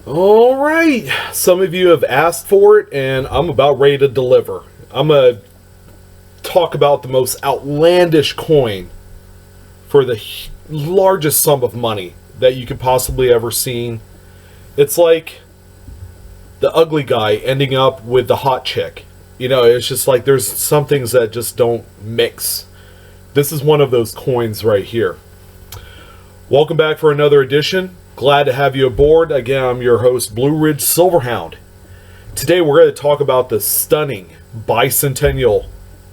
All right. Some of you have asked for it, and I'm about ready to deliver. I'm going to talk about the most outlandish coin for the largest sum of money that you could possibly ever seen. It's like the ugly guy ending up with the hot chick. You know, it's just like there's some things that just don't mix. This is one of those coins right here. Welcome back for another edition. Glad to have you aboard. Again, I'm your host, Blue Ridge Silverhound. Today we're going to talk about the stunning bicentennial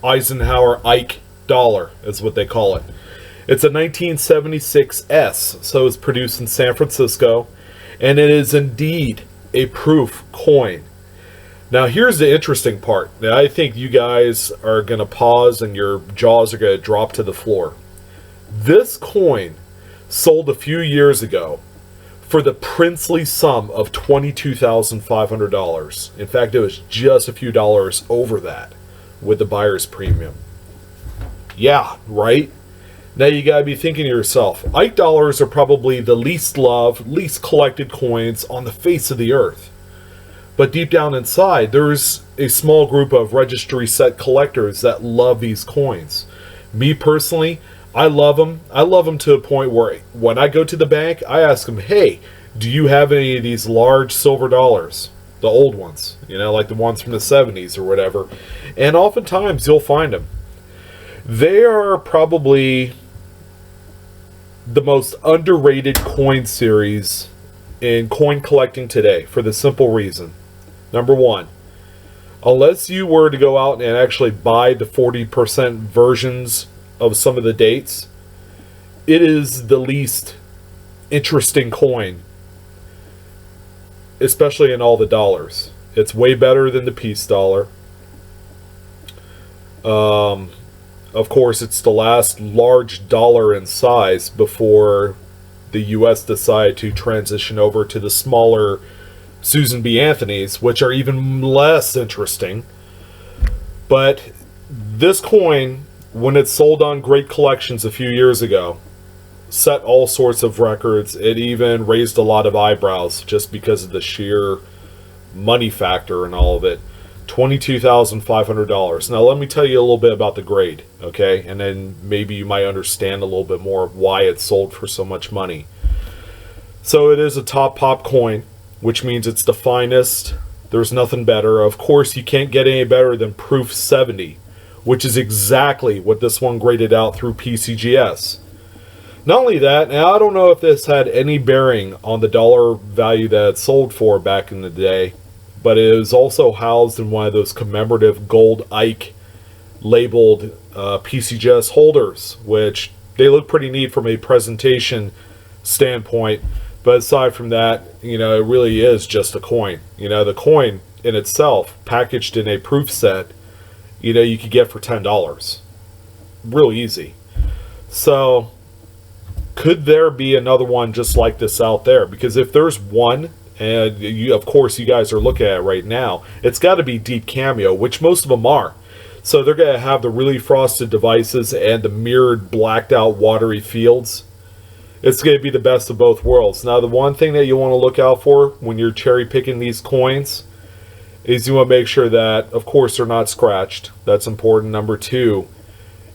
Eisenhower Ike dollar, is what they call it. It's a 1976S, so it's produced in San Francisco, and it is indeed a proof coin. Now here's the interesting part. Now, I think you guys are going to pause and your jaws are going to drop to the floor. This coin sold a few years ago for the princely sum of $22,500. In fact, it was just a few dollars over that with the buyer's premium. Yeah, right? Now you gotta be thinking to yourself, Ike dollars are probably the least loved, least collected coins on the face of the earth. But deep down inside, there's a small group of registry set collectors that love these coins. Me personally, I love them. I love them to a point where when I go to the bank, I ask them, hey, do you have any of these large silver dollars? The old ones, you know, like the ones from the 70s or whatever. And oftentimes you'll find them. They are probably the most underrated coin series in coin collecting today for the simple reason. Number one, unless you were to go out and actually buy the 40% versions of some of the dates, it is the least interesting coin, especially in all the dollars. It's way better than the piece dollar. Of course, it's the last large dollar in size before the U.S. decided to transition over to the smaller Susan B. Anthony's, which are even less interesting. But this coin, when it sold on Great Collections a few years ago, set all sorts of records. It even raised a lot of eyebrows just because of the sheer money factor and all of it. $22,500. Now let me tell you a little bit about the grade, okay? And then maybe you might understand a little bit more of why it sold for so much money. So it is a top pop coin, which means it's the finest. There's nothing better. Of course, you can't get any better than Proof 70, which is exactly what this one graded out through PCGS. Not only that, now I don't know if this had any bearing on the dollar value that it sold for back in the day, but it was also housed in one of those commemorative gold Ike labeled PCGS holders, which they look pretty neat from a presentation standpoint. But aside from that, you know, it really is just a coin. You know, the coin in itself, packaged in a proof set, you know, you could get for $10. Real easy. So, could there be another one just like this out there? Because if there's one, and you, of course you guys are looking at it right now, it's got to be Deep Cameo, which most of them are. So they're going to have the really frosted devices and the mirrored, blacked out, watery fields. It's going to be the best of both worlds. Now, the one thing that you want to look out for when you're cherry picking these coins is you want to make sure that, of course, they're not scratched. That's important. Number two,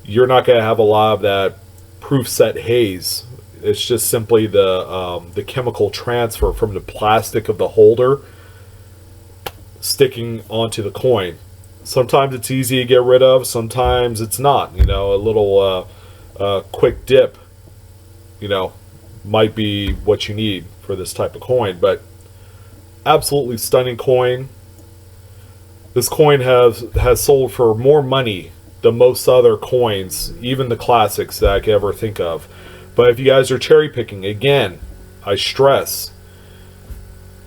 you're not going to have a lot of that proof set haze. It's just simply the chemical transfer from the plastic of the holder sticking onto the coin. Sometimes it's easy to get rid of. Sometimes it's not. You know, a little quick dip, you know, might be what you need for this type of coin. But absolutely stunning coin. This coin has sold for more money than most other coins, even the classics that I could ever think of. But if you guys are cherry picking, again, I stress,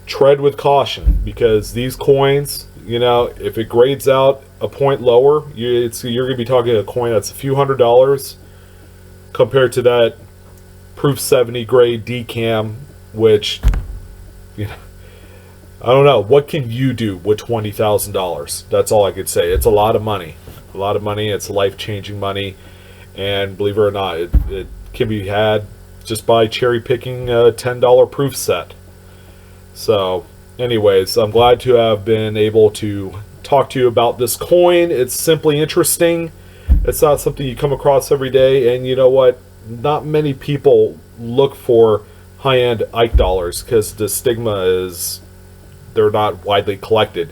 tread with caution, because these coins, you know, if it grades out a point lower, you're going to be talking a coin that's a few $100s compared to that Proof 70 grade DCAM, which, you know, I don't know. What can you do with $20,000? That's all I could say. It's a lot of money. A lot of money. It's life-changing money. And believe it or not, it can be had just by cherry picking a $10 proof set. So, anyways, I'm glad to have been able to talk to you about this coin. It's simply interesting. It's not something you come across every day, and you know what? Not many people look for high-end Ike dollars because the stigma is they're not widely collected.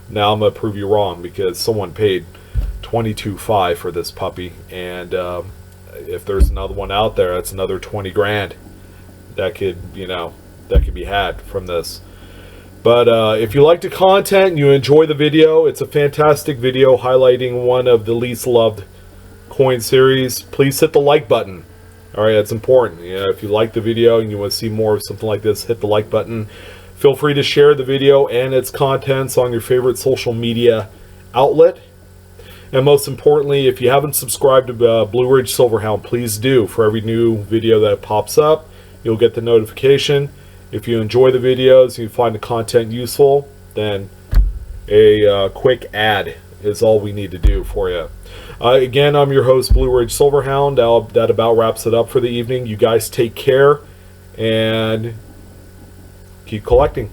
Now I'm gonna prove you wrong because someone paid $22,500 for this puppy, and if there's another one out there, that's another 20 grand that could, that could be had from this. But if you like the content and you enjoy the video, it's a fantastic video highlighting one of the least loved coin series. Please hit the like button. All right, that's important. If you like the video and you want to see more of something like this, hit the like button. Feel free to share the video and its contents on your favorite social media outlet. And most importantly, if you haven't subscribed to Blue Ridge Silverhound, please do. For every new video that pops up, you'll get the notification. If you enjoy the videos and you find the content useful, then a quick ad is all we need to do for you. Again, I'm your host, Blue Ridge Silverhound. That about wraps it up for the evening. You guys take care and keep collecting.